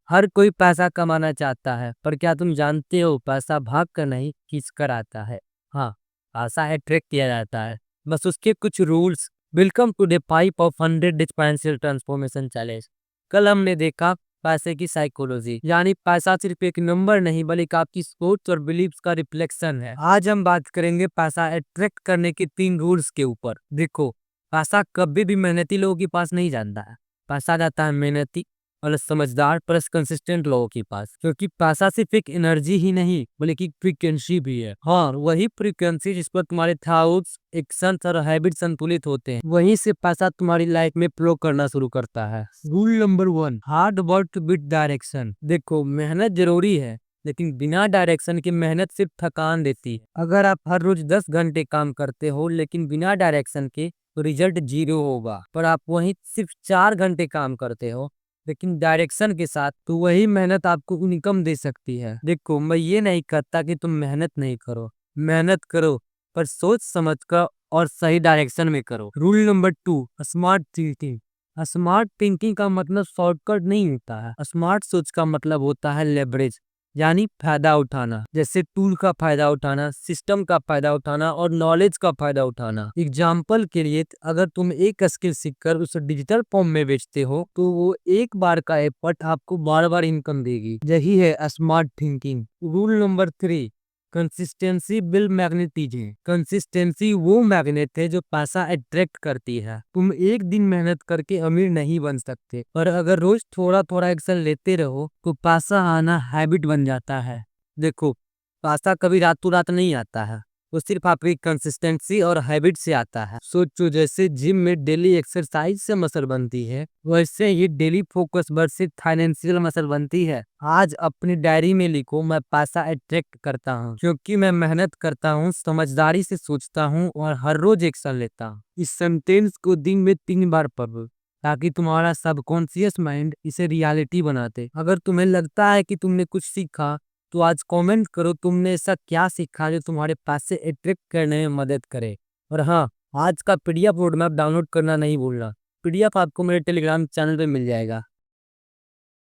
हर कोई पैसा कमाना चाहता है, पर क्या तुम जानते हो पैसा भाग कर नहीं खींच कर आता है। हाँ, पैसा अट्रैक्ट किया जाता है, बस उसके कुछ rules. Welcome to the 5 of 100 differential transformation challenge. कल हमने देखा पैसे की साइकोलॉजी, यानी पैसा सिर्फ एक नंबर नहीं बल्कि आपकी सोच और बिलीव्स का रिफ्लेक्शन है। आज हम बात करेंगे पैसा अट्रैक्ट करने के 3 रूल्स के ऊपर। देखो, पैसा कभी भी मेहनती लोगों के पास नहीं जाता है। पैसा जाता है मेहनती और समझदार प्लस कंसिस्टेंट लोगों के पास, क्योंकि पैसा सिर्फ एक एनर्जी ही नहीं बल्कि फ्रीक्वेंसी भी है। हाँ, वही फ्रीक्वेंसी जिस पर तुम्हारे थॉट्स, एक्शंस और हैबिट संतुलित होते हैं, वहीं से पैसा तुम्हारी लाइफ में फ्लो करना शुरू करता है। Rule number 1, hard work with direction. देखो, मेहनत जरूरी है, लेकिन बिना डायरेक्शन के मेहनत सिर्फ थकान देती है। अगर आप हर रोज 10 घंटे काम करते हो लेकिन बिना डायरेक्शन के, तो रिजल्ट 0 होगा। पर आप वही सिर्फ 4 घंटे काम करते हो लेकिन डायरेक्शन के साथ, तो वही मेहनत आपको इनकम दे सकती है। देखो, मैं ये नहीं कहता कि तुम मेहनत नहीं करो, मेहनत करो, पर सोच समझ कर और सही डायरेक्शन में करो। Rule number 2, smart thinking. Smart thinking का मतलब शॉर्टकट नहीं होता है। स्मार्ट सोच का मतलब होता है लेवरेज, यानी फायदा उठाना। जैसे टूल का फायदा उठाना, सिस्टम का फायदा उठाना और नॉलेज का फायदा उठाना। एग्जाम्पल के लिए, अगर तुम एक स्किल सीखकर उसे डिजिटल फॉर्म में बेचते हो, तो वो एक बार का एफर्ट आपको बार बार इनकम देगी। यही है smart thinking. Rule number 3, consistency build magnetism. Consistency वो मैग्नेट है जो पैसा अट्रैक्ट करती है। तुम एक दिन मेहनत करके अमीर नहीं बन सकते, पर अगर रोज थोड़ा थोड़ा एक्शन लेते रहो तो पैसा आना हैबिट बन जाता है। देखो, पैसा कभी रातों रात नहीं आता है, वो सिर्फ आपकी कंसिस्टेंसी और हैबिट से आता है। सोचो, जैसे जिम में डेली एक्सरसाइज से मसल बनती है, वैसे ही डेली फोकस वर्क से फाइनेंशियल मसल बनती है। आज अपनी डायरी में लिखो, मैं पैसा अट्रैक्ट करता हूँ क्योंकि मैं मेहनत करता हूँ, समझदारी से सोचता हूँ और हर रोज एक्शन लेता हूँ। इस सेंटेंस को दिन में 3 बार पढ़ो, ताकि तुम्हारा सबकॉन्शियस माइंड इसे रियलिटी बनाते। अगर तुम्हें लगता है कि तुमने कुछ सीखा, तो आज कमेंट करो तुमने ऐसा क्या सीखा जो तुम्हारे पैसे अट्रैक्ट करने में मदद करे। और हाँ, आज का पीडीएफ रोड मैप डाउनलोड करना नहीं भूलना। पीडीएफ आपको मेरे टेलीग्राम चैनल पे मिल जाएगा।